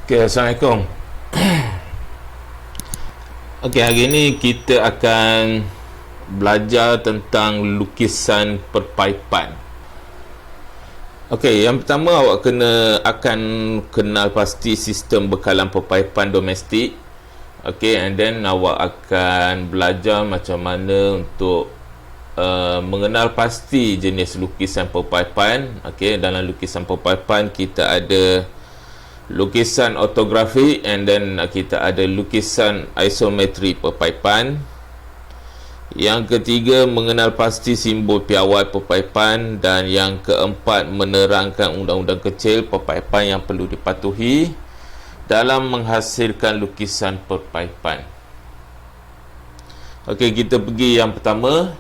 Okay, Assalamualaikum. Okay, hari ini kita akan belajar tentang lukisan perpaipan. Okay, yang pertama awak akan kenal pasti sistem bekalan perpaipan domestik. Okay, and then awak akan belajar macam mana untuk mengenal pasti jenis lukisan perpaipan. Okay, dalam lukisan perpaipan kita ada lukisan ortografi, and then kita ada lukisan isometri perpaipan. Yang ketiga, mengenal pasti simbol piawai perpaipan. Dan yang keempat, menerangkan undang-undang kecil perpaipan yang perlu dipatuhi dalam menghasilkan lukisan perpaipan. Okey, kita pergi yang pertama.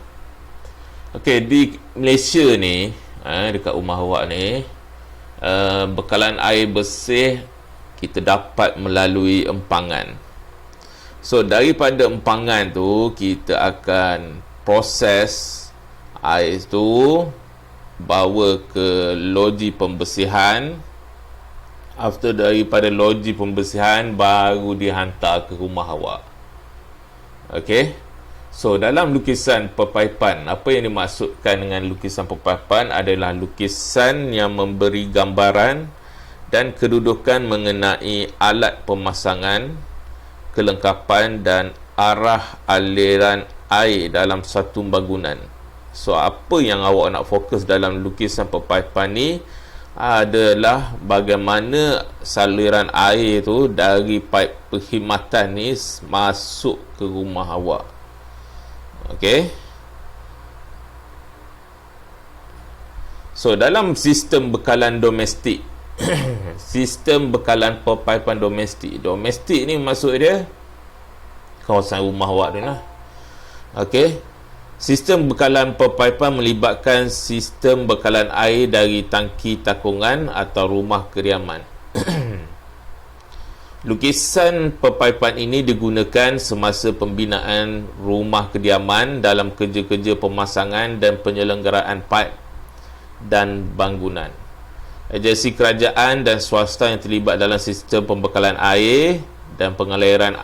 Okey, di Malaysia ni, dekat rumah awak ni, bekalan air bersih kita dapat melalui empangan. So daripada empangan tu kita akan proses air tu, bawa ke loji pembersihan. After daripada loji pembersihan baru dihantar ke rumah awak. Okey. So dalam lukisan perpaipan, apa yang dimaksudkan dengan lukisan perpaipan adalah lukisan yang memberi gambaran dan kedudukan mengenai alat pemasangan, kelengkapan dan arah aliran air dalam satu bangunan. So apa yang awak nak fokus dalam lukisan perpaipan ni adalah bagaimana saluran air tu dari paip perkhidmatan ni masuk ke rumah awak. Okey. So dalam sistem bekalan domestik sistem bekalan perpaipan domestik ni maksud dia kawasan rumah awak tu lah. Okey. Sistem bekalan perpaipan melibatkan sistem bekalan air dari tangki takungan atau rumah kediaman. Lukisan perpaipan ini digunakan semasa pembinaan rumah kediaman dalam kerja-kerja pemasangan dan penyelenggaraan paip dan bangunan. Agensi kerajaan dan swasta yang terlibat dalam sistem pembekalan air dan pengaliran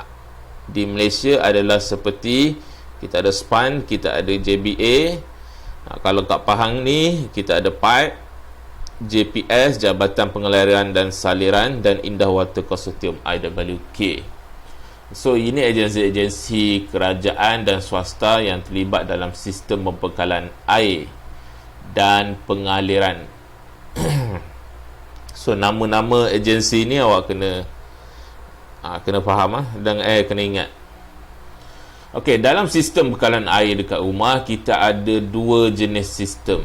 di Malaysia adalah seperti kita ada SPAN, kita ada JBA. Kalau kat Pahang ni kita ada PAIP, JPS, Jabatan Pengaliran dan Saliran, dan Indah Water Consortium IWK. So ini agensi-agensi kerajaan dan swasta yang terlibat dalam sistem pembekalan air dan pengaliran. So nama-nama agensi ni awak kena faham dan kena ingat. Okey, dalam sistem bekalan air dekat rumah kita ada dua jenis sistem.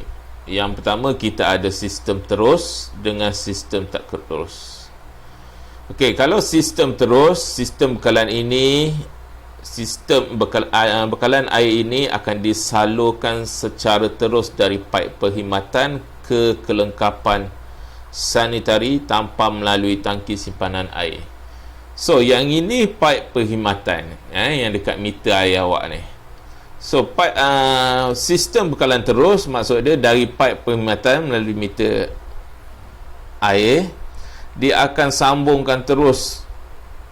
Yang pertama, kita ada sistem terus dengan sistem tak terus. Okey, kalau sistem terus, sistem bekalan ini, bekalan air ini akan disalurkan secara terus dari paip perkhidmatan ke kelengkapan sanitari tanpa melalui tangki simpanan air. So, yang ini paip perkhidmatan yang dekat meter air awak ni. So, sistem bekalan terus maksud dia dari paip perkhidmatan melalui meter air, dia akan sambungkan terus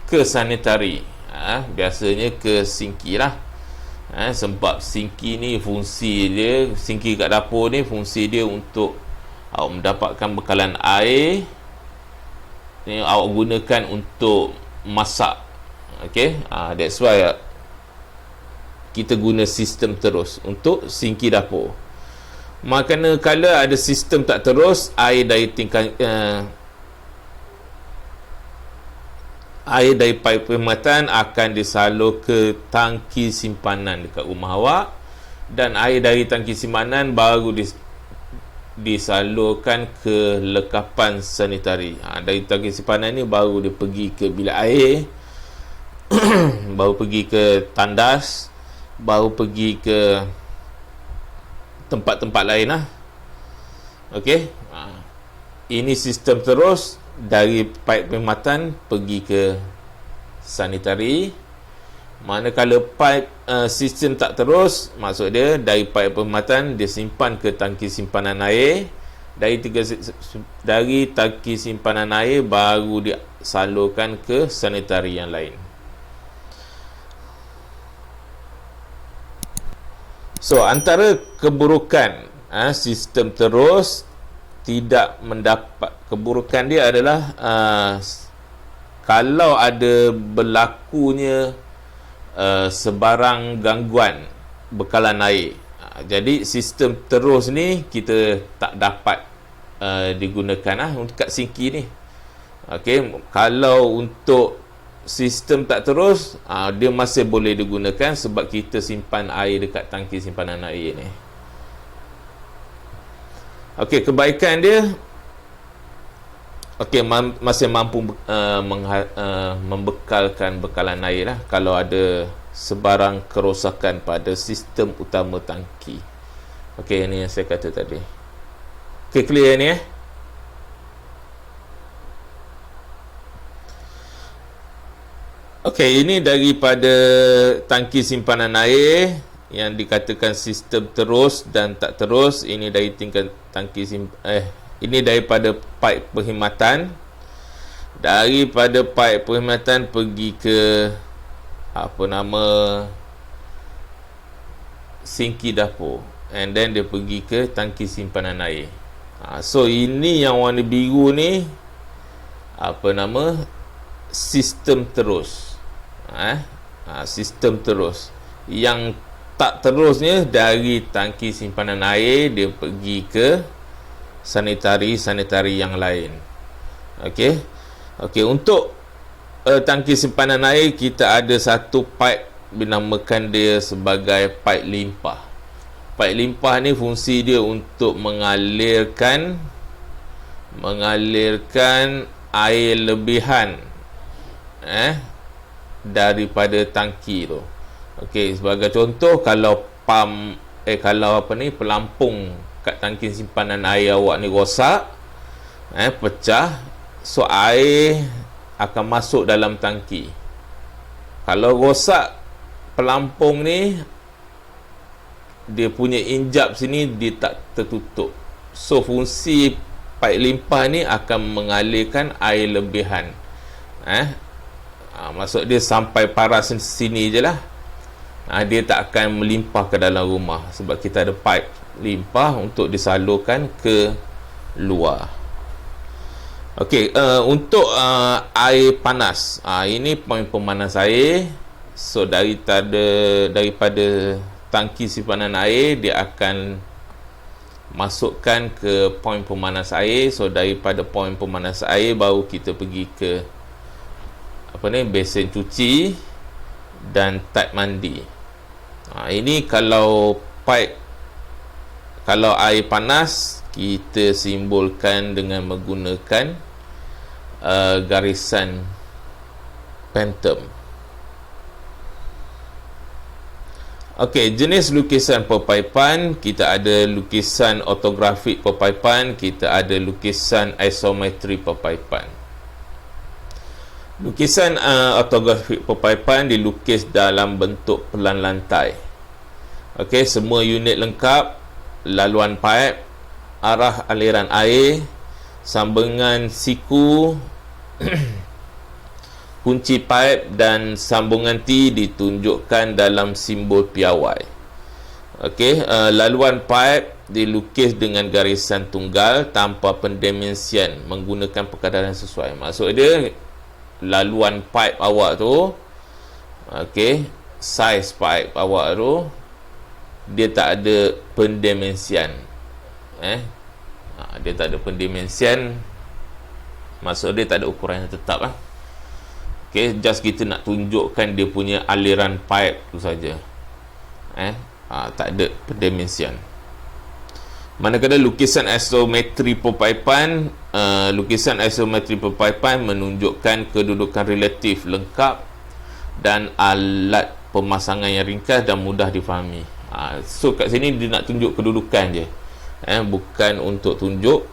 ke sanitari. Biasanya ke sinki lah. Sebab sinki ni fungsi dia, sinki kat dapur ni fungsi dia untuk awak mendapatkan bekalan air ni awak gunakan untuk masak. Okay, that's why kita guna sistem terus untuk sinki dapur. Makanya kalau ada sistem tak terus, air dari paip perkhidmatan akan disalur ke tangki simpanan dekat rumah awak, dan air dari tangki simpanan baru disalurkan ke lekapan sanitari. Dari tangki simpanan ni baru dia pergi ke bilik air baru pergi ke tandas, baru pergi ke tempat-tempat lain lah. Okey. Ini sistem terus dari paip perkhidmatan pergi ke sanitari. Manakala paip sistem tak terus, maksud dia dari paip perkhidmatan dia simpan ke tangki simpanan air. Dari tangki simpanan air baru dia salurkan ke sanitari yang lain. So, antara keburukan sistem terus tidak mendapat, keburukan dia adalah kalau ada berlakunya sebarang gangguan bekalan air. Jadi sistem terus ni kita tak dapat digunakan untuk kat sinki ni. Okey, kalau untuk sistem tak terus, dia masih boleh digunakan sebab kita simpan air dekat tangki simpanan air ni. Okey, kebaikan dia, okey, masih mampu membekalkan bekalan air lah kalau ada sebarang kerosakan pada sistem utama tangki. Okey, ini yang saya kata tadi. Okey, clear ni Okey, ini daripada tangki simpanan air yang dikatakan sistem terus dan tak terus. Ini dari tingkat tangki ini daripada paip perkhidmatan. Daripada paip perkhidmatan pergi ke sinki dapur, and then dia pergi ke tangki simpanan air. So ini yang warna biru ni sistem terus. Sistem terus. Yang tak terusnya dari tangki simpanan air dia pergi ke sanitari yang lain. Okey, untuk tangki simpanan air kita ada satu pipe, dinamakan dia sebagai pipe limpah. Pipe limpah ni fungsi dia untuk mengalirkan air lebihan daripada tangki tu. Okey, sebagai contoh, kalau pelampung kat tangki simpanan air awak ni rosak, pecah, so air akan masuk dalam tangki. Kalau rosak pelampung ni, dia punya injap sini dia tak tertutup. So fungsi paip limpah ni akan mengalirkan air lebihan. Maksud dia sampai paras sini je lah. Dia tak akan melimpah ke dalam rumah sebab kita ada paip limpah untuk disalurkan ke luar. Okey, untuk air panas, ini poin pemanas air. So daripada tangki simpanan air, dia akan masukkan ke poin pemanas air. So daripada poin pemanas air baru kita pergi ke besen cuci dan tap mandi. Ini kalau air panas kita simbolkan dengan menggunakan garisan Pantone. Okey, jenis lukisan perpaipan, kita ada lukisan ortografik perpaipan, kita ada lukisan isometri perpaipan. Lukisan ortografik perpaipan dilukis dalam bentuk pelan lantai. Okey, semua unit lengkap, laluan paip, arah aliran air, sambungan siku, kunci paip dan sambungan T ditunjukkan dalam simbol piawai. Okey, laluan paip dilukis dengan garisan tunggal tanpa pendimensian menggunakan perkadaran sesuai. Maksud dia, laluan paip awak tu, saiz paip awak tu, dia tak ada pendimensian. Dia tak ada pendimensian, maksud dia tak ada ukuran yang tetap lah. Just kita nak tunjukkan dia punya aliran paip tu saja. Tak ada pendimensian. Manakala lukisan isometri perpaipan, menunjukkan kedudukan relatif lengkap dan alat pemasangan yang ringkas dan mudah difahami. So kat sini dia nak tunjuk kedudukan je, bukan untuk tunjuk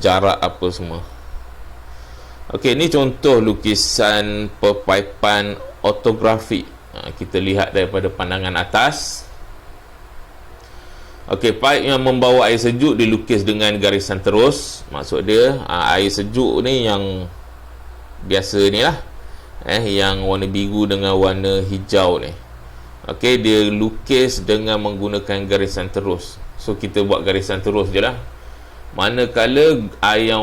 jarak apa semua. Okey, ni contoh lukisan perpaipan ortografik. Kita lihat daripada pandangan atas. Okey, paip yang membawa air sejuk dilukis dengan garisan terus. Maksud dia, air sejuk ni yang biasa ni lah, yang warna biru dengan warna hijau ni. Okey, dia lukis dengan menggunakan garisan terus. So kita buat garisan terus je lah. Manakala air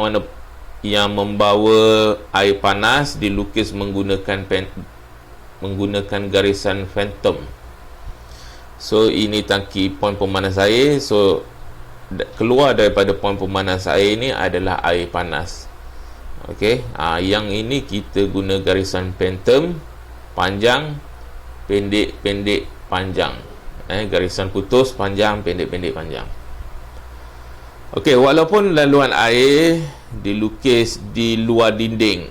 yang membawa air panas dilukis menggunakan garisan phantom. So ini tangki poin pemanas air. So keluar daripada poin pemanas air ni adalah air panas. Okey, yang ini kita guna garisan phantom, panjang, pendek, pendek, panjang. Garisan putus, panjang, pendek, pendek, panjang. Okey, walaupun laluan air dilukis di luar dinding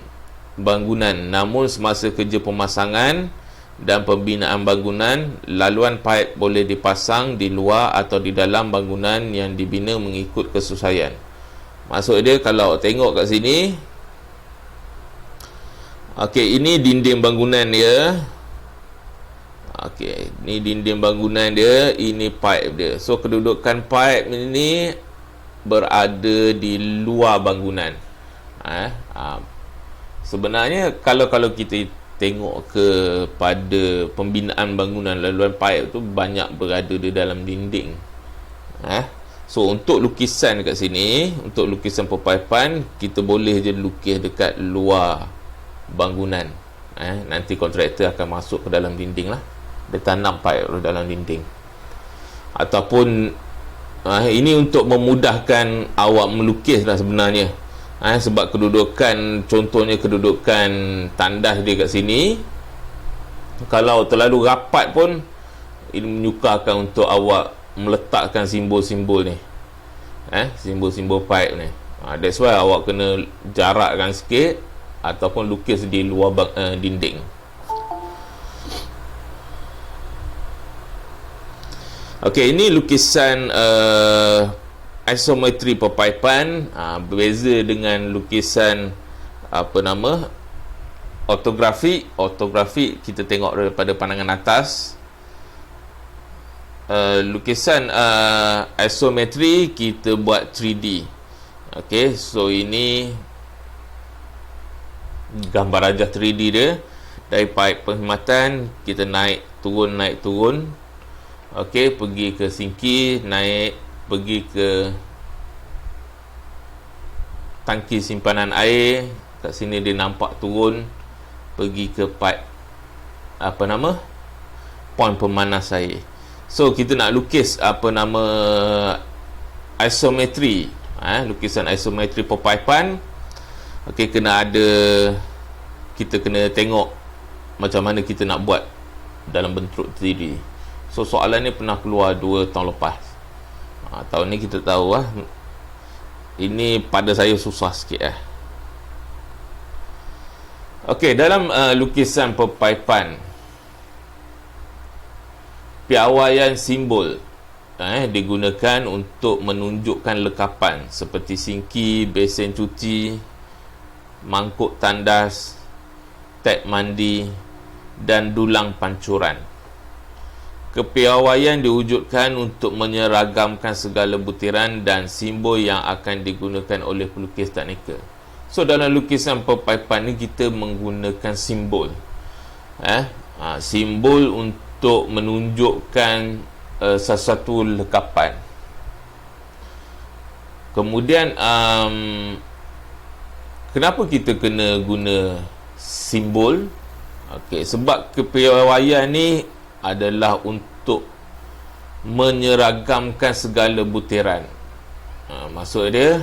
bangunan, namun semasa kerja pemasangan dan pembinaan bangunan, laluan paip boleh dipasang di luar atau di dalam bangunan yang dibina mengikut kesesuaian. Maksud dia, kalau tengok kat sini, okey, ini dinding bangunan dia. Okey, ni dinding bangunan dia, ini pipe dia. So kedudukan pipe ini berada di luar bangunan. Sebenarnya kalau kita tengok kepada pembinaan bangunan, laluan pipe tu banyak berada di dalam dinding. So untuk lukisan kat sini, untuk lukisan perpaipan, kita boleh je lukis dekat luar bangunan. Nanti kontraktor akan masuk ke dalam dinding lah, dia tanam pipe dalam dinding. Ataupun ini untuk memudahkan awak melukis lah sebenarnya. Sebab kedudukan, contohnya kedudukan tandas dia kat sini, kalau terlalu rapat pun ini menyukarkan untuk awak meletakkan simbol-simbol ni, simbol-simbol pipe ni. That's why awak kena jarakkan sikit ataupun lukis di luar dinding. Okey, ini lukisan isometri perpaipan. Berbeza dengan lukisan ortografi. Ortografi kita tengok daripada pandangan atas. Lukisan isometri kita buat 3D. Okey, so ini gambar rajah 3D dia. Dari pipe penghematan kita naik turun. Okey, pergi ke sinki, naik, pergi ke tangki simpanan air. Kat sini dia nampak turun, pergi ke pipe poin pemanas air. So kita nak lukis isometri, lukisan isometri perpaipan. Okey, kita kena tengok macam mana kita nak buat dalam bentuk 3D. So soalan ni pernah keluar 2 tahun lepas. Tahun ni kita tahu lah. Ini pada saya susah sikit . Okey, dalam lukisan perpaipan, piawaian simbol digunakan untuk menunjukkan lekapan seperti sinki, besen cuci, mangkuk tandas, tap mandi dan dulang pancuran. Kepiawaian diwujudkan untuk menyeragamkan segala butiran dan simbol yang akan digunakan oleh pelukis teknikal. So dalam lukisan perpaipan ni kita menggunakan simbol. Simbol untuk menunjukkan sesuatu lekapan. Kemudian kenapa kita kena guna simbol? Okey, sebab kepiawaian ni adalah untuk menyeragamkan segala butiran. Maksud dia,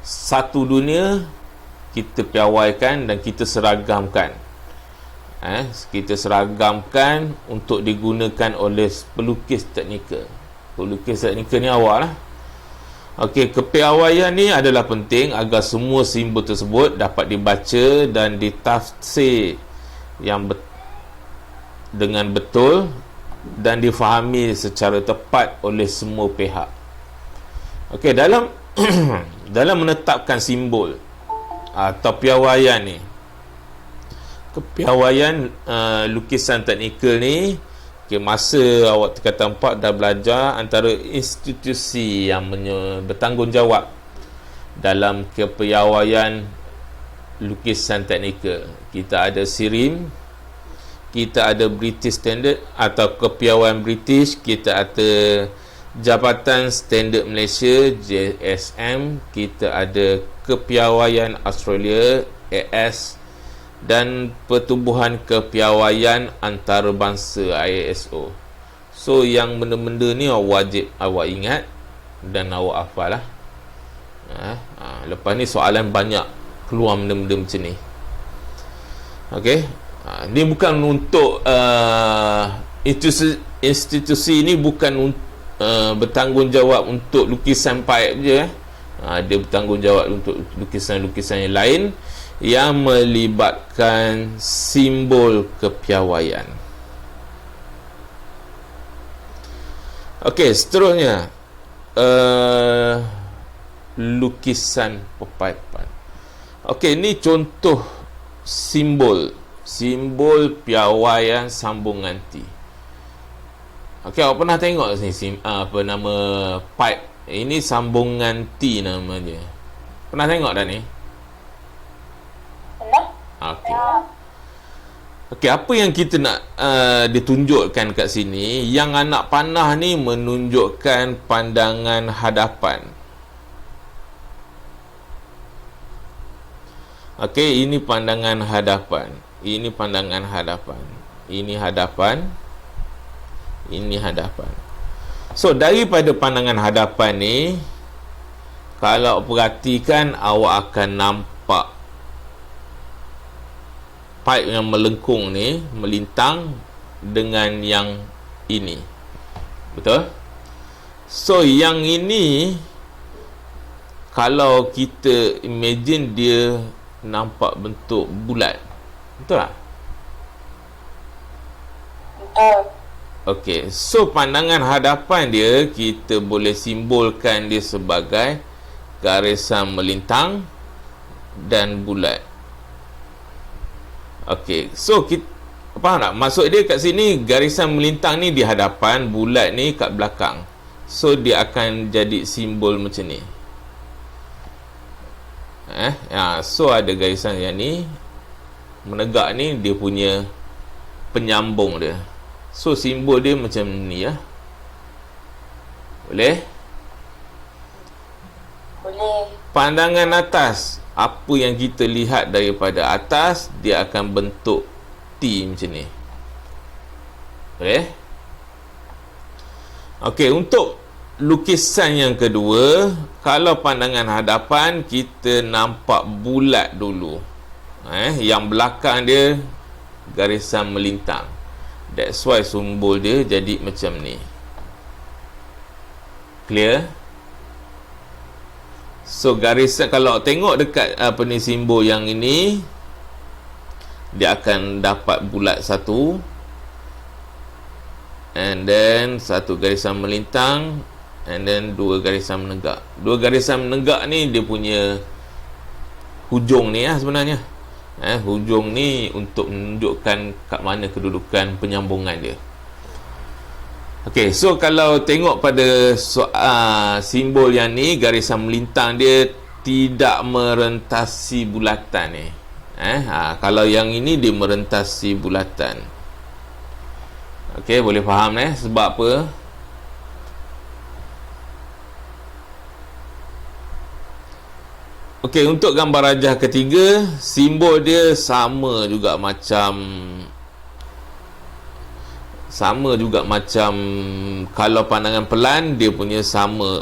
satu dunia kita piawaikan dan kita seragamkan. Kita seragamkan untuk digunakan oleh pelukis teknikal. Pelukis teknikal ni awak lah. Okey, kepiawaian ni adalah penting agar semua simbol tersebut dapat dibaca dan ditafsir dengan betul dan difahami secara tepat oleh semua pihak. Okey, dalam dalam menetapkan simbol atau piawaian ni, kepiawaian lukisan teknikal ni, masa awak tingkatan 4 dah belajar antara institusi yang bertanggungjawab dalam kepiawaian lukisan teknikal. Kita ada SIRIM, kita ada British Standard atau kepiawaian British, kita ada Jabatan Standard Malaysia JSM, kita ada kepiawaian Australia AS, dan Pertubuhan Kepiawaian Antarabangsa IASO. So yang benda-benda ni wajib awak ingat dan awak hafal lah. Lepas ni soalan banyak keluar benda-benda macam ni. Okey. Ni bukan untuk institusi ni bukan bertanggungjawab untuk lukisan paip je. Dia bertanggungjawab untuk lukisan-lukisan yang lain yang melibatkan simbol kepiawaian. Okey, seterusnya lukisan pepaipan. Okey, ni contoh simbol piawaian sambungan T. Okey, awak pernah tengok sini apa nama pipe? Ini sambungan T namanya. Pernah tengok dah ni? Pernah? Okey. Okey, apa yang kita nak ditunjukkan kat sini? Yang anak panah ni menunjukkan pandangan hadapan. Okey, ini pandangan hadapan. Ini pandangan hadapan. Ini hadapan. Ini hadapan. So, daripada pandangan hadapan ni, kalau perhatikan, awak akan nampak pipe yang melengkung ni, melintang dengan yang ini. Betul? So, yang ini, kalau kita imagine dia nampak bentuk bulat. Betul tak? Betul. Okey, so pandangan hadapan dia kita boleh simbolkan dia sebagai garisan melintang dan bulat. Okey, so kita faham tak? Maksud dia kat sini garisan melintang ni di hadapan, bulat ni kat belakang. So dia akan jadi simbol macam ni. So ada garisan yang ni menegak ni dia punya penyambung dia. So simbol dia macam ni ya. Boleh? Boleh. Pandangan atas, apa yang kita lihat daripada atas, dia akan bentuk T macam ni. Boleh? Okey, untuk lukisan yang kedua, kalau pandangan hadapan kita nampak bulat dulu. Yang belakang dia garisan melintang. That's why simbol dia jadi macam ni. Clear? So garisan, kalau tengok dekat apa ni simbol yang ini, dia akan dapat bulat satu, and then satu garisan melintang, and then dua garisan menegak. Dua garisan menegak ni dia punya hujung ni sebenarnya. Hujung ni untuk menunjukkan kat mana kedudukan penyambungan dia. Okey, so kalau tengok pada simbol yang ni, garisan melintang dia tidak merentasi bulatan ni. Kalau yang ini dia merentasi bulatan. Okey, boleh faham sebab apa? Okey, untuk gambar rajah ketiga, simbol dia sama juga macam kalau pandangan pelan, dia punya sama.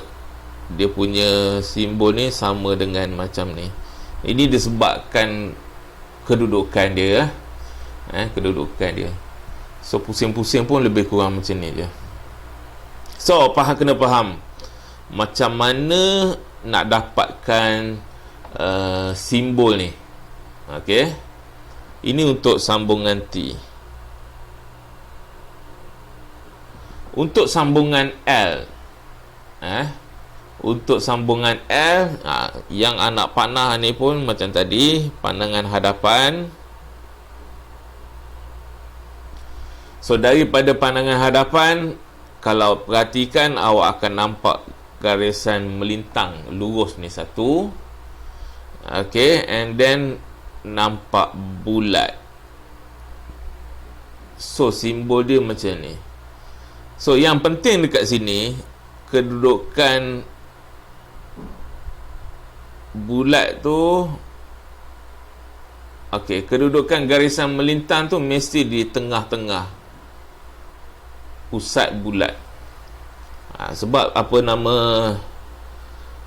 Dia punya simbol ni sama dengan macam ni. Ini disebabkan kedudukan dia. Kedudukan dia. So pusing-pusing pun lebih kurang macam ni je. So kena faham macam mana nak dapatkan simbol ni. Okey. Ini untuk sambungan T. Untuk sambungan L, untuk sambungan L, yang anak panah ni pun macam tadi, pandangan hadapan. So daripada pandangan hadapan, kalau perhatikan, awak akan nampak garisan melintang lurus ni satu. Okay, and then nampak bulat. So simbol dia macam ni. So yang penting dekat sini, kedudukan bulat tu, okey, kedudukan garisan melintang tu mesti di tengah-tengah pusat bulat. Sebab apa nama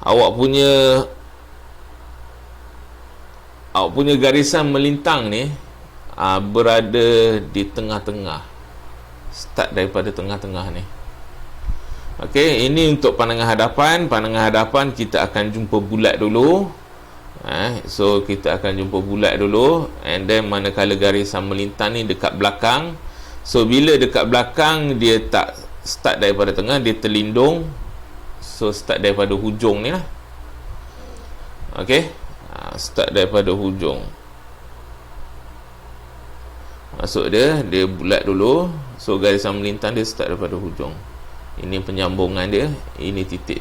awak punya garisan melintang ni berada di tengah-tengah, start daripada tengah-tengah ni. Okey, ini untuk pandangan hadapan. Pandangan hadapan kita akan jumpa bulat dulu. So kita akan jumpa bulat dulu, and then manakala garisan melintang ni dekat belakang. So bila dekat belakang, dia tak start daripada tengah, dia terlindung. So start daripada hujung ni lah. Okey, start daripada hujung. Masuk dia bulat dulu. So garisan melintang dia start daripada hujung. Ini penyambungan dia, ini titik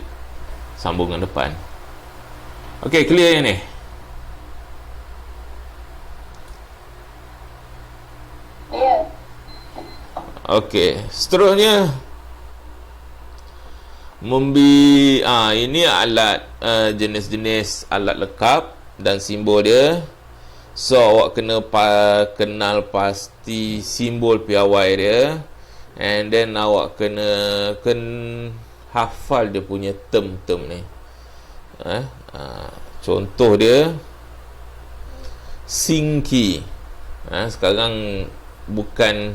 sambungan depan. Okey, clear yang ni? Ya. Okey, seterusnya ini alat jenis-jenis alat lekap dan simbol dia. So awak kena kenal pasti simbol piawai dia, and then awak kena hafal dia punya term-term ni. Contoh dia singki. Sekarang bukan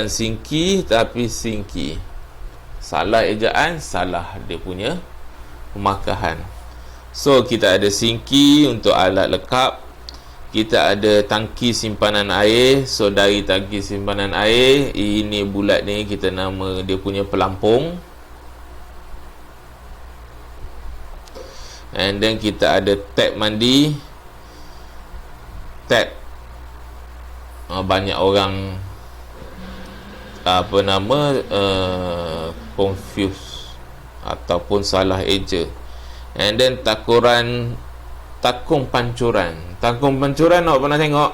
singki tapi singki. Salah ejaan, salah dia punya pemakahan. So kita ada singki untuk alat lekap. Kita ada tangki simpanan air. So dari tangki simpanan air, ini bulat ni kita nama dia punya pelampung. And then kita ada tap mandi. Tap, banyak orang confuse ataupun salah eja. And then takung pancuran. Takung pancuran awak pernah tengok?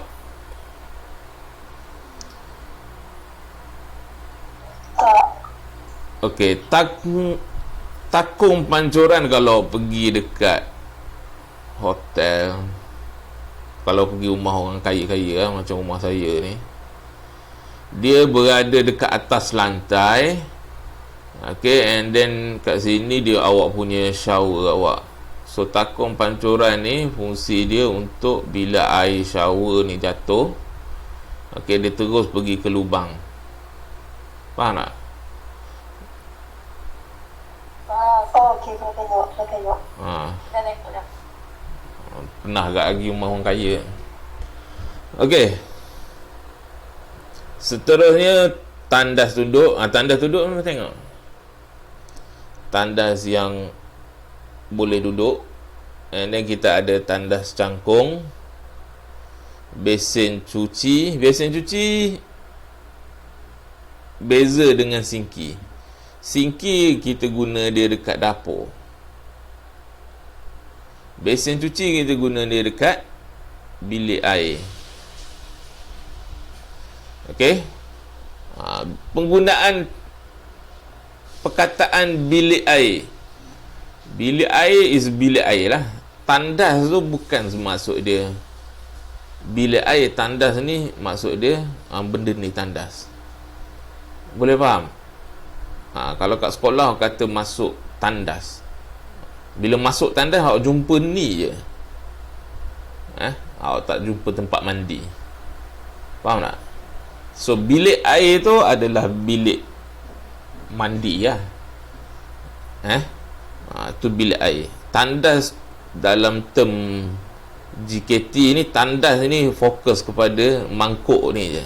Okey, takung pancuran kalau pergi dekat hotel, kalau pergi rumah orang kaya-kaya macam rumah saya ni, dia berada dekat atas lantai. Okey, and then kat sini dia awak punya shower awak. So takung pancuran ni fungsi dia untuk bila air shower ni jatuh, okey, dia terus pergi ke lubang. Faham tak? Okey, dah tengok. Dah tengok dah. Pernah agak lagi rumah orang kaya. Okey, seterusnya tandas duduk. Tandas duduk mana tengok? Tandas yang boleh duduk. And then kita ada tandas cangkung, besen cuci. Besen cuci beza dengan singki. Singki kita guna dia dekat dapur. Besen cuci kita guna dia dekat bilik air. Okey. Penggunaan perkataan bilik air. Bilik air is bilik air lah. Tandas tu bukan maksud dia bilik air. Tandas ni maksud dia benda ni tandas. Boleh faham? Kalau kat sekolah awak kata masuk tandas. Bila masuk tandas awak jumpa ni je. Awak tak jumpa tempat mandi. Faham tak? So bilik air tu adalah bilik mandi lah. Tu bilik air. Tandas dalam term JKT ni, tandas ni fokus kepada mangkuk ni je.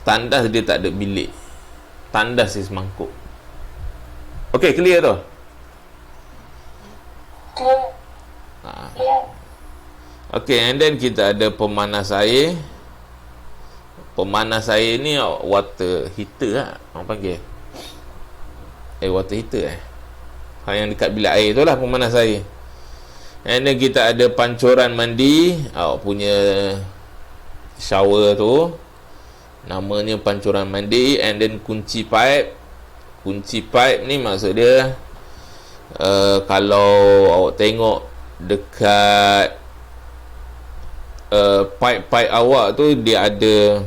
Tandas dia tak ada bilik. Tandas is mangkuk. Okey, clear tu? Clear. Okey, and then kita ada pemanas air. Pemanas air ni water heater lah orang panggil. Water heater Yang dekat bilik air tu lah pemanas air. And then kita ada pancuran mandi, awak punya shower tu namanya pancuran mandi. And then kunci pipe. Kunci pipe ni maksud dia kalau awak tengok dekat pipe-pipe awak tu, dia ada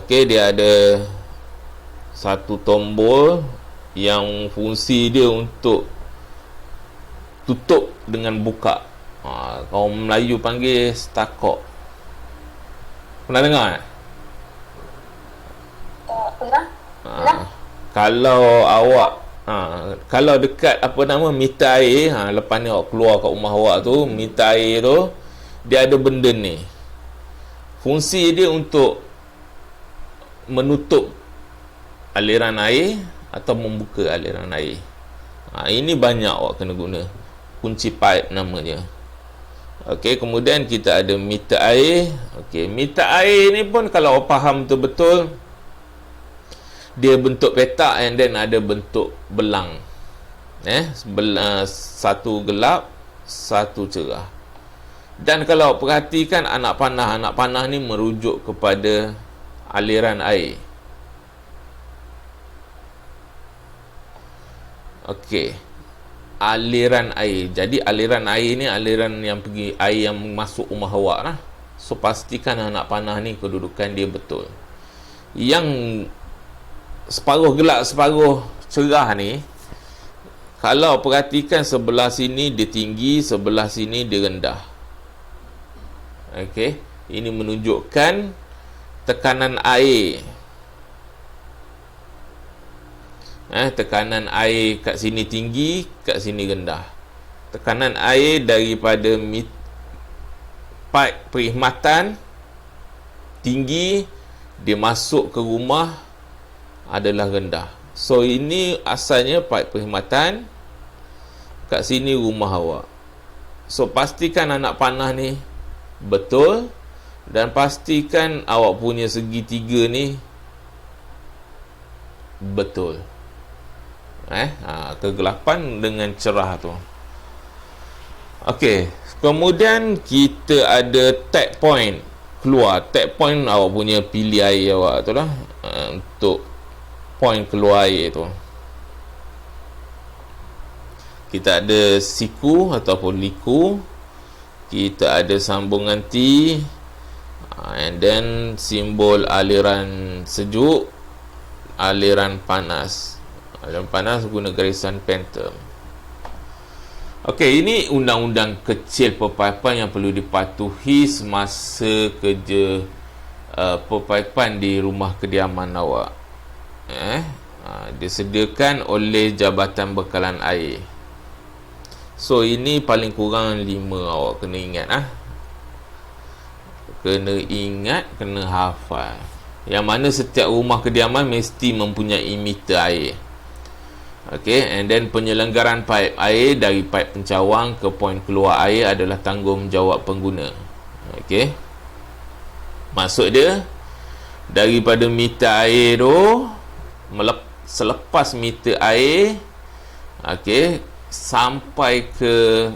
dia ada satu tombol yang fungsi dia untuk tutup dengan buka. Kaum Melayu panggil stakok. Pernah dengar tak? Pernah? Kalau awak kalau dekat apa nama meter air, lepas ni awak keluar kat rumah awak tu, meter air tu dia ada benda ni. Fungsi dia untuk menutup aliran air atau membuka aliran air. Ini banyak awak kena guna. Kunci pipe namanya. Okey, kemudian kita ada meter air. Okey, meter air ni pun kalau awak faham tu betul, dia bentuk petak and then ada bentuk belang. Satu gelap, satu cerah. Dan kalau perhatikan anak panah ni merujuk kepada aliran air. Okey, aliran air. Jadi aliran air ni aliran yang pergi, air yang masuk rumah awak lah. So pastikan anak panah ni kedudukan dia betul. Yang separuh gelap separuh cerah ni, kalau perhatikan sebelah sini dia tinggi, sebelah sini dia rendah. Okey, ini menunjukkan tekanan air. Tekanan air kat sini tinggi, kat sini rendah. Tekanan air daripada pipe perkhidmatan tinggi, dia masuk ke rumah adalah rendah. So ini asalnya pipe perkhidmatan, kat sini rumah awak. So pastikan anak panah ni betul, dan pastikan awak punya segitiga ni betul. Kegelapan dengan cerah tu. Okey, kemudian kita ada tap point keluar. Tap point awak punya pilih air awak tu lah, untuk point keluar air tu. Kita ada siku ataupun liku. Kita ada sambungan T, and then simbol aliran sejuk, aliran panas. Aliran panas guna garisan phantom. Okey, ini undang-undang kecil perpaipan yang perlu dipatuhi semasa kerja perpaipan di rumah kediaman awak. Disediakan oleh Jabatan Bekalan Air. So ini paling kurang 5 awak kena ingat. Kena ingat, kena hafal. Yang mana setiap rumah kediaman mesti mempunyai meter air. Okey, and then penyelenggaraan paip air dari paip pencawang ke poin keluar air adalah tanggungjawab pengguna. Okey, maksud dia daripada meter air tu, selepas meter air, okey, sampai ke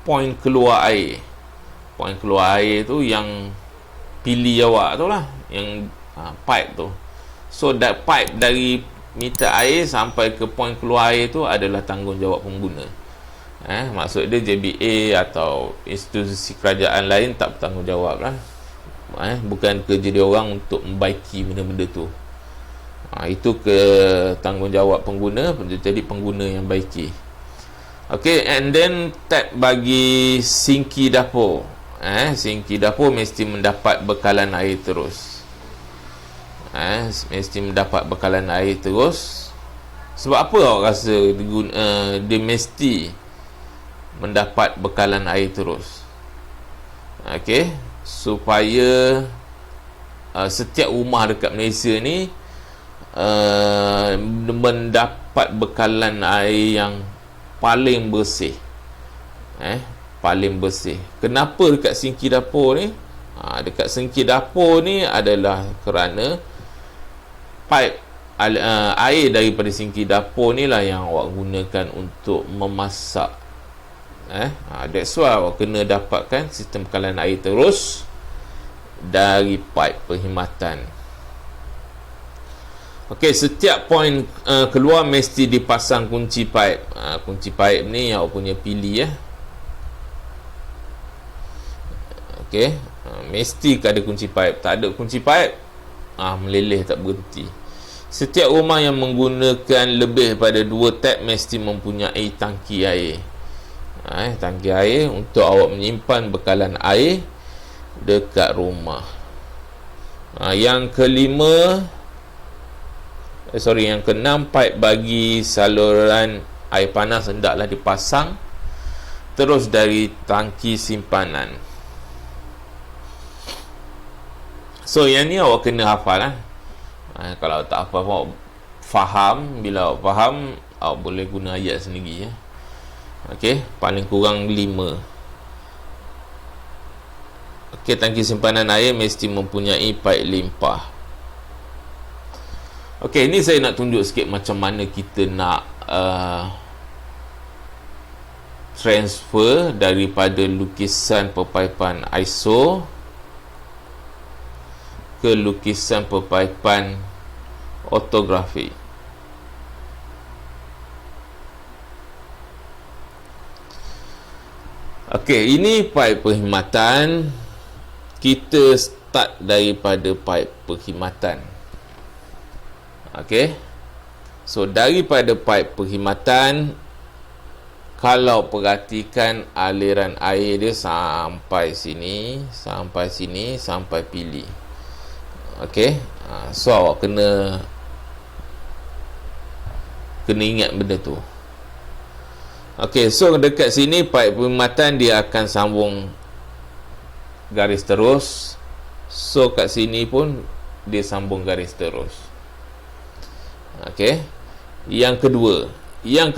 poin keluar air. Poin keluar air tu yang pilih awak tu lah, yang pipe tu. So that pipe dari meter air sampai ke poin keluar air tu adalah tanggungjawab pengguna. Maksud dia JBA atau institusi kerajaan lain tak bertanggungjawab lah. Bukan kerja dia orang untuk membaiki benda-benda tu. Itu ke tanggungjawab pengguna, jadi pengguna yang baiki. Okay, and then tap bagi sinki dapur. Sinki dapur mesti mendapat bekalan air terus. Mesti mendapat bekalan air terus. Sebab apa awak rasa dia mesti mendapat bekalan air terus? Okey, supaya setiap rumah dekat Malaysia ni mendapat bekalan air yang paling bersih. Paling bersih. Kenapa dekat sinki dapur ni? Dekat sinki dapur ni adalah kerana pipe air daripada sinki dapur ni lah yang awak gunakan untuk memasak. That's why awak kena dapatkan sistem bekalan air terus dari pipe perkhidmatan. Okey, setiap poin keluar mesti dipasang kunci pipe. Kunci pipe ni yang awak punya pilih Okey, mesti ada kunci pipe. Tak ada kunci pipe, meleleh tak berhenti. Setiap rumah yang menggunakan lebih pada 2 tap mesti mempunyai tangki air. Tangki air untuk awak menyimpan bekalan air dekat rumah. Yang keenam, pipe bagi saluran air panas hendaklah dipasang terus dari tangki simpanan. So yang ni awak kena hafal kalau tak hafal, awak faham. Bila awak faham, awak boleh guna ayat sendiri Okey, paling kurang 5. Okey, tangki simpanan air mesti mempunyai pipe limpah. Okey, ni saya nak tunjuk sikit macam mana kita nak transfer daripada lukisan perpaipan ISO ke lukisan perpaipan ortografi. Okey, ini pipe perkhidmatan. Kita start daripada pipe perkhidmatan. Okey. So daripada pipe perkhidmatan, kalau perhatikan aliran air dia sampai sini, sampai pilih. Okey. So awak kena ingat benda tu. Okey, so dekat sini pipe perkhidmatan dia akan sambung garis terus. So kat sini pun dia sambung garis terus. Okey. Yang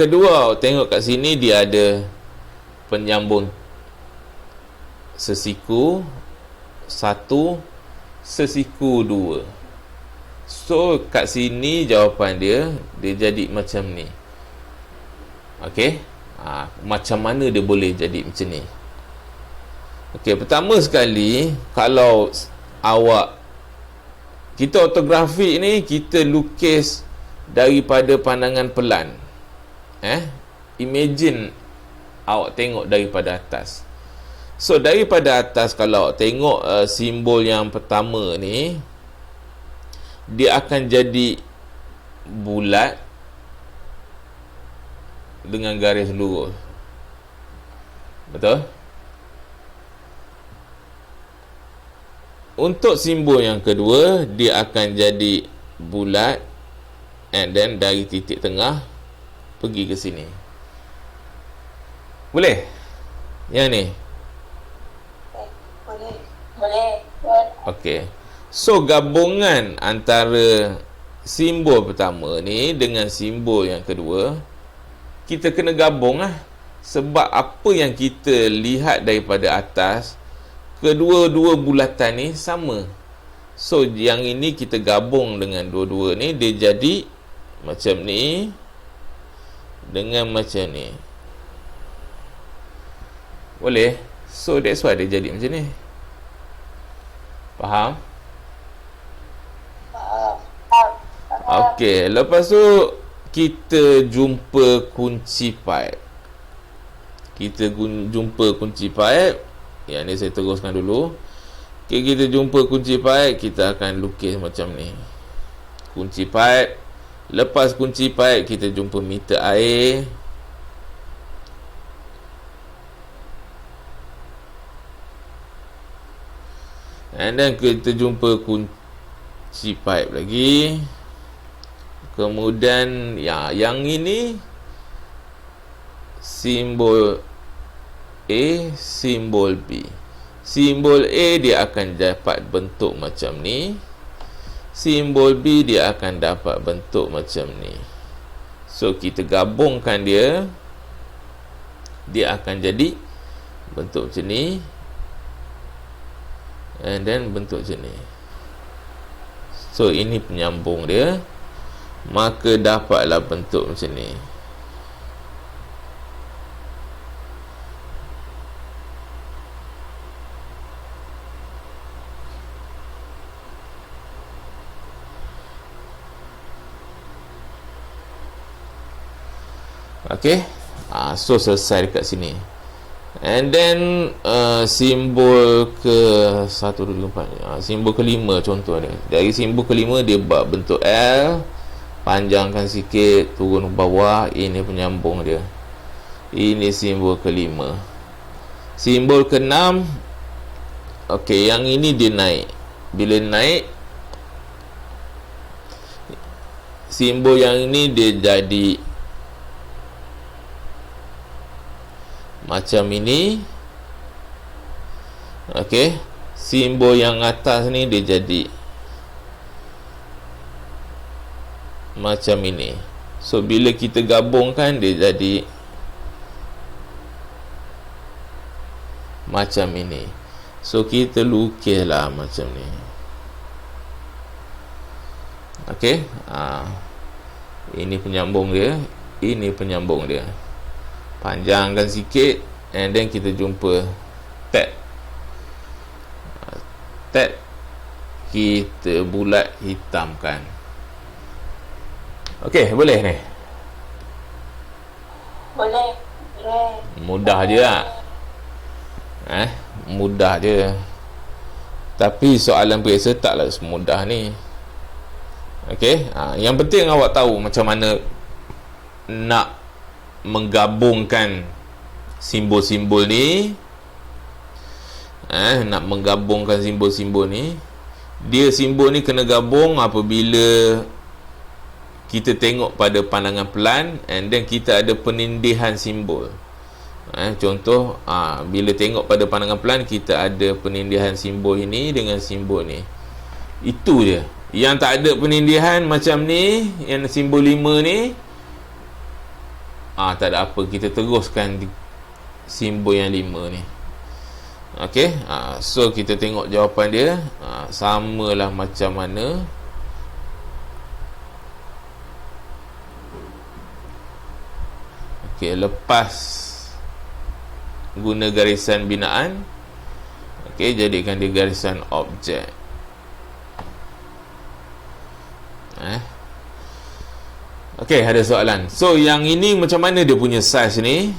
kedua tengok kat sini dia ada penyambung sesiku 1, sesiku 2. So kat sini jawapan dia jadi macam ni. Okey. Macam mana dia boleh jadi macam ni? Okey, pertama sekali, kalau kita ortografik ni, kita lukis daripada pandangan pelan. Imagine awak tengok daripada atas. So daripada atas, kalau awak tengok simbol yang pertama ni, dia akan jadi bulat dengan garis lurus. Betul? Untuk simbol yang kedua, dia akan jadi bulat and then dari titik tengah pergi ke sini. Boleh? Yang ni? Boleh. Okey. So gabungan antara simbol pertama ni dengan simbol yang kedua, kita kena gabung sebab apa yang kita lihat daripada atas, kedua-dua bulatan ni sama. So yang ini kita gabung dengan dua-dua ni, dia jadi macam ni dengan macam ni. Boleh? So that's why dia jadi macam ni. Faham? Okey, lepas tu kita jumpa kunci pipe. Yang ni saya teruskan dulu. Okay, kita jumpa kunci pipe, kita akan lukis macam ni. Kunci pipe. Lepas kunci pipe, kita jumpa meter air. And then kita jumpa kunci pipe lagi. Kemudian yang ini simbol A, simbol B. Simbol A dia akan dapat bentuk macam ni. Simbol B dia akan dapat bentuk macam ni. So kita gabungkan dia, dia akan jadi bentuk macam ni. And then bentuk macam ni. So ini penyambung dia. maka dapatlah bentuk macam ni. Okey. So selesai dekat sini. And then simbol ke 1, 2, 3, 4. Simbol kelima contoh ni. Dari simbol kelima dia buat bentuk L, panjangkan sikit, turun ke bawah. Ini penyambung dia. Ini simbol kelima. Simbol keenam, okey, yang ini dia naik. Bila naik, simbol yang ini dia jadi macam ini. Okey, simbol yang atas ni dia jadi macam ini. So bila kita gabungkan dia jadi macam ini. So kita lukislah macam ni. Okey, ini penyambung dia, ini penyambung dia. Panjangkan sikit, and then kita jumpa tab. Tab kita bulat hitamkan. Okey, boleh ni? Boleh. Mudah je lah. Mudah je. Tapi soalan periksa taklah semudah ni. Okey, yang penting awak tahu macam mana nak menggabungkan simbol-simbol ni. Nak menggabungkan simbol-simbol ni. Dia simbol ni kena gabung apabila kita tengok pada pandangan pelan, and then kita ada penindihan simbol. Contoh, bila tengok pada pandangan pelan, kita ada penindihan simbol ini dengan simbol ni. Itu je. Yang tak ada penindihan macam ni, yang simbol 5 ni, tak ada apa, kita teruskan simbol yang 5 ni. Okey, so kita tengok jawapan dia. Samalah macam mana. Okey, lepas guna garisan binaan, okey, jadikan dia garisan objek. Okey, ada soalan. So yang ini macam mana dia punya saiz ni?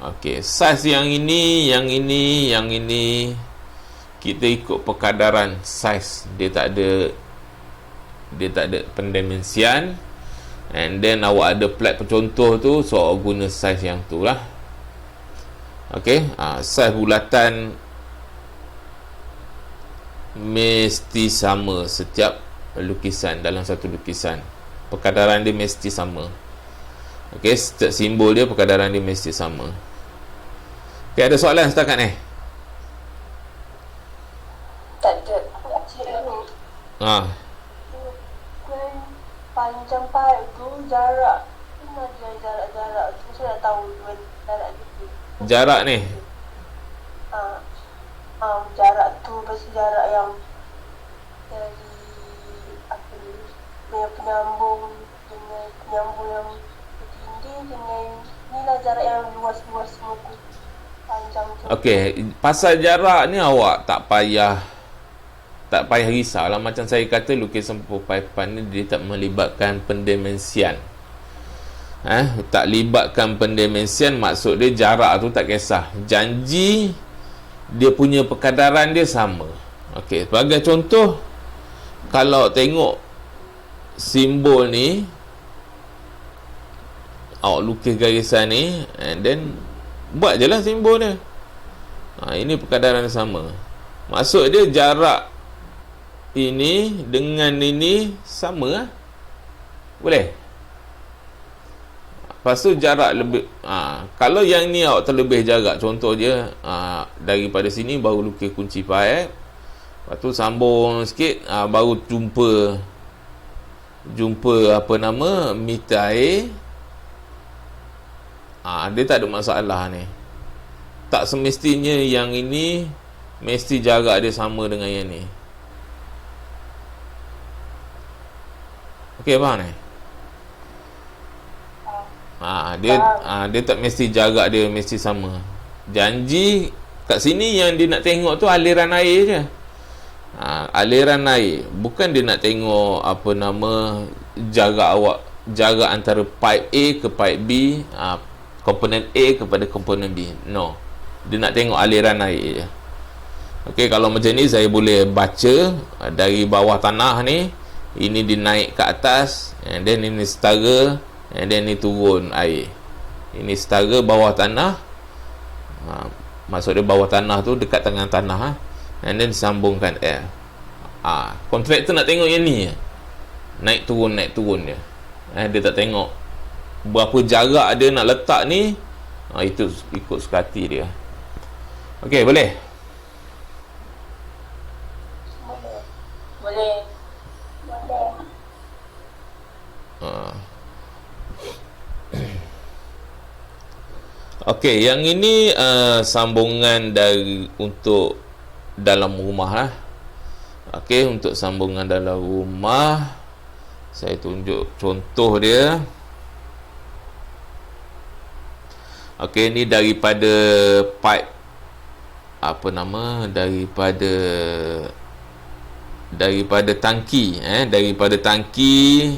Okey, saiz yang ini, yang ini, yang ini, kita ikut perkadaran saiz. Dia tak ada pendimensian. And then awak ada plat pencontoh tu, so awak guna saiz yang tu lah. Okey, saiz bulatan mesti sama setiap lukisan, dalam satu lukisan. Perkadaran dia mesti sama. Okey, setiap simbol dia, perkadaran dia mesti sama. Okey, ada soalan setakat ni? Tak ada. Panjang paip tu jarak. Mana jarak-jarak tu saya nak tahu jarak tu. Jarak ni? Jarak tu pasti jarak yang dari apa ni? Penyambung dengan penyambung yang bertindih dengan inilah jarak yang luas-luas semua tu. Panjang tu. Okey, pasal jarak ni awak tak payah risaulah. Macam saya kata, lukisan perpaipan ni dia tak melibatkan pendimensian. Tak libatkan pendimensian, maksud dia jarak tu tak kisah. Janji dia punya perkadaran dia sama. Okey, sebagai contoh, kalau tengok simbol ni, awak lukis garisan ni, and then buat je lah simbol dia. Ini perkadaran sama. Maksud dia jarak ini dengan ini sama lah. Boleh? Lepas tu jarak lebih, kalau yang ni awak terlebih jarak, contoh dia daripada sini baru lukis kunci paip, lepas tu sambung sikit, baru jumpa apa nama, meter air. Dia tak ada masalah ni. Tak semestinya yang ini mesti jarak dia sama dengan yang ni. Okey, faham ni? Dia tak mesti jarak dia mesti sama. Janji kat sini yang dia nak tengok tu aliran air je. Aliran air, bukan dia nak tengok apa nama jarak antara pipe A ke pipe B, komponen A kepada komponen B. No. Dia nak tengok aliran air je. Okey, kalau macam ni saya boleh baca dari bawah tanah ni, ini dinaik ke atas, and then ini setara, and then ini turun air. Ini setara bawah tanah. Maksud dia bawah tanah tu dekat tengah tanah, and then sambungkan air. Kontraktor nak tengok yang ni je. Naik turun je. Dia tak tengok berapa jarak dia nak letak ni. Itu ikut suka hati dia. Okey, boleh? Boleh. Okey, yang ini sambungan dari untuk dalam rumah lah. Okey, untuk sambungan dalam rumah, saya tunjuk contoh dia. Okey, ni daripada pipe daripada tangki, daripada tangki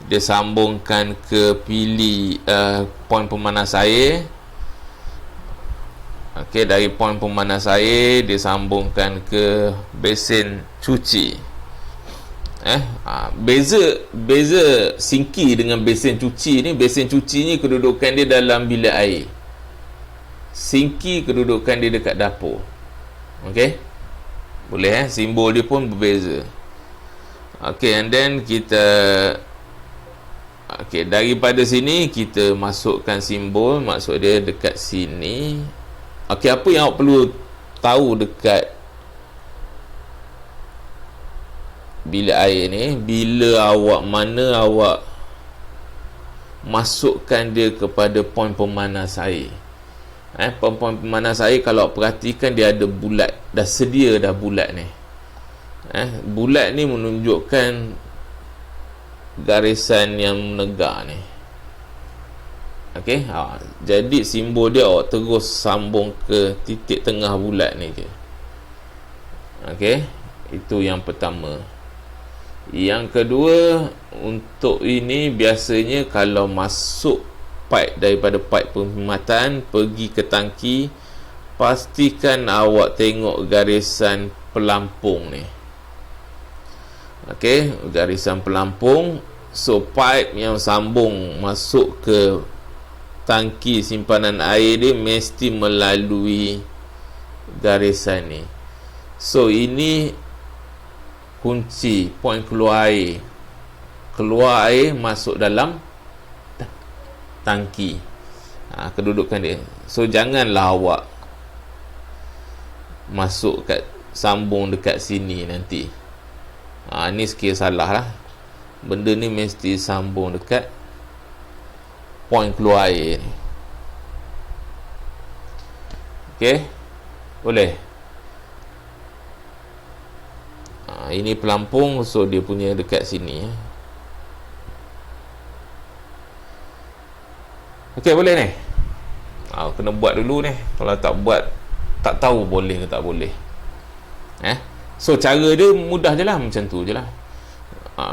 dia sambungkan ke pili poin pemanas air. Okey, dari poin pemanas air dia sambungkan ke besen cuci. Beza sinki dengan besen cuci ni, besen cuci ni kedudukan dia dalam bilik air. Sinki kedudukan dia dekat dapur. Okey? Boleh simbol dia pun berbeza. Okey, and then daripada sini kita masukkan simbol, maksud dia dekat sini. Okey, apa yang awak perlu tahu dekat bilik air ni, bila awak masukkan dia kepada poin pemanas air. Poin pemanas air, kalau awak perhatikan dia ada bulat, dah sedia dah bulat ni. Bulat ni menunjukkan garisan yang menegak ni. Okey, jadi simbol dia awak terus sambung ke titik tengah bulat ni je. Okey, itu yang pertama. Yang kedua, untuk ini biasanya kalau masuk pipe daripada pipe penghematan pergi ke tangki, pastikan awak tengok garisan pelampung ni. Okey, garisan pelampung. So pipe yang sambung masuk ke tangki simpanan air dia mesti melalui garisan ni. So ini kunci poin keluar air. Keluar air masuk dalam tangki. Kedudukan dia. So janganlah awak masuk kat sambung dekat sini nanti. Ni sikit salah lah. Benda ni mesti sambung dekat poin keluar air ni. Okey, boleh. Ini pelampung, so dia punya dekat sini. Okey, boleh ni. Kena buat dulu ni. Kalau tak buat, tak tahu boleh ke tak boleh. So cara dia mudah je lah, macam tu je lah.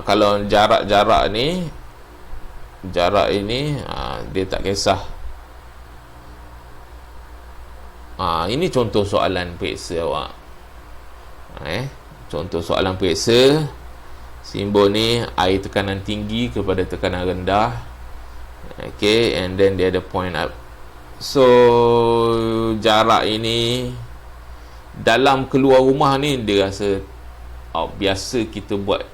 Kalau jarak ni, jarak ini, dia tak kisah. Ini contoh soalan periksa awak. Contoh soalan periksa. Simbol ni air tekanan tinggi kepada tekanan rendah. Okay, and then dia ada point up. So jarak ini dalam keluar rumah ni, dia rasa biasa kita buat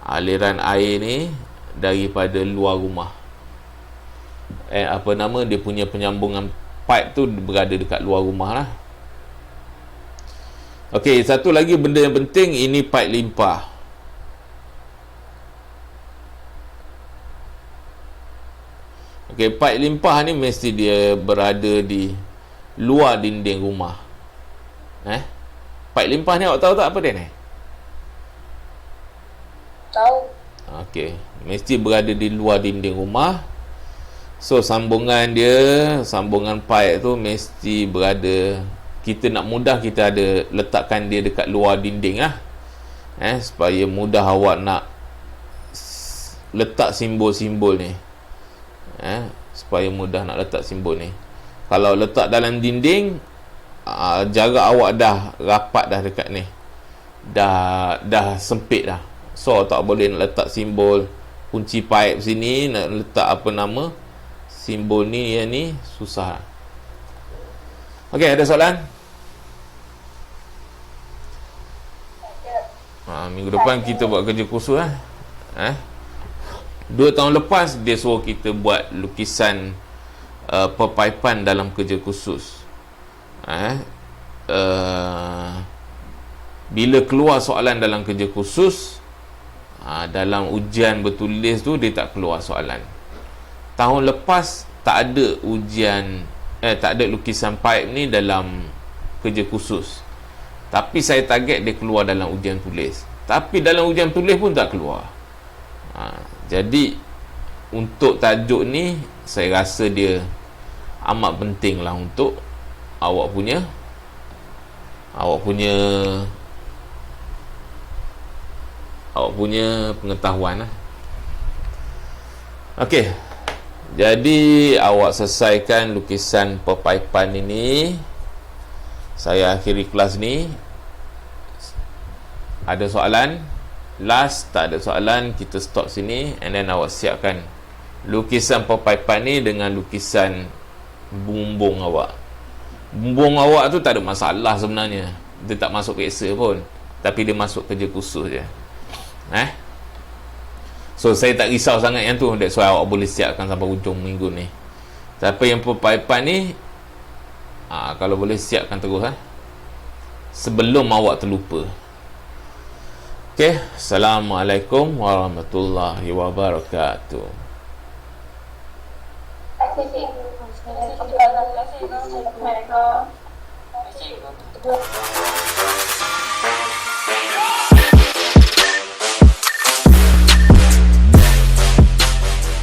aliran air ni daripada luar rumah. Dia punya penyambungan pipe tu berada dekat luar rumah lah. Okey, satu lagi benda yang penting, ini pipe limpah. Okey, pipe limpah ni mesti dia berada di luar dinding rumah. Pipe limpah ni awak tahu tak apa dia ni? Tahu. Okey, mesti berada di luar dinding rumah. So sambungan pipe tu mesti berada, kita nak mudah, kita ada letakkan dia dekat luar dinding lah, supaya mudah awak nak letak simbol-simbol ni, supaya mudah nak letak simbol ni. Kalau letak dalam dinding, jarak awak dah rapat dah dekat ni, dah sempit dah, so tak boleh nak letak simbol kunci pipe sini, nak letak apa nama simbol ni, yang ni susah. Okey, ada soalan? Minggu depan kita buat kerja khusus lah. 2 tahun lepas dia suruh kita buat lukisan perpaipan dalam kerja khusus. Bila keluar soalan dalam kerja khusus, dalam ujian bertulis tu dia tak keluar soalan. Tahun lepas tak ada ujian, tak ada lukisan pipe ni dalam kerja khusus, tapi saya target dia keluar dalam ujian tulis. Tapi dalam ujian tulis pun tak keluar. Jadi untuk tajuk ni saya rasa dia amat penting lah untuk awak punya pengetahuan lah. Okey, jadi awak selesaikan lukisan perpaipan ini. Saya akhiri kelas ni. Ada soalan? Last, tak ada soalan, kita stop sini. And then awak siapkan lukisan perpaipan ni dengan lukisan bumbung awak. Bumbung awak tu tak ada masalah sebenarnya, dia tak masuk peksa pun, tapi dia masuk kerja khusus je. So saya tak risau sangat yang tu. That's why awak boleh siapkan sampai hujung minggu ni. Tapi yang perpaipan ni, kalau boleh siapkan terus sebelum awak terlupa. Okay, Assalamualaikum warahmatullahi wabarakatuh. Terima kasih.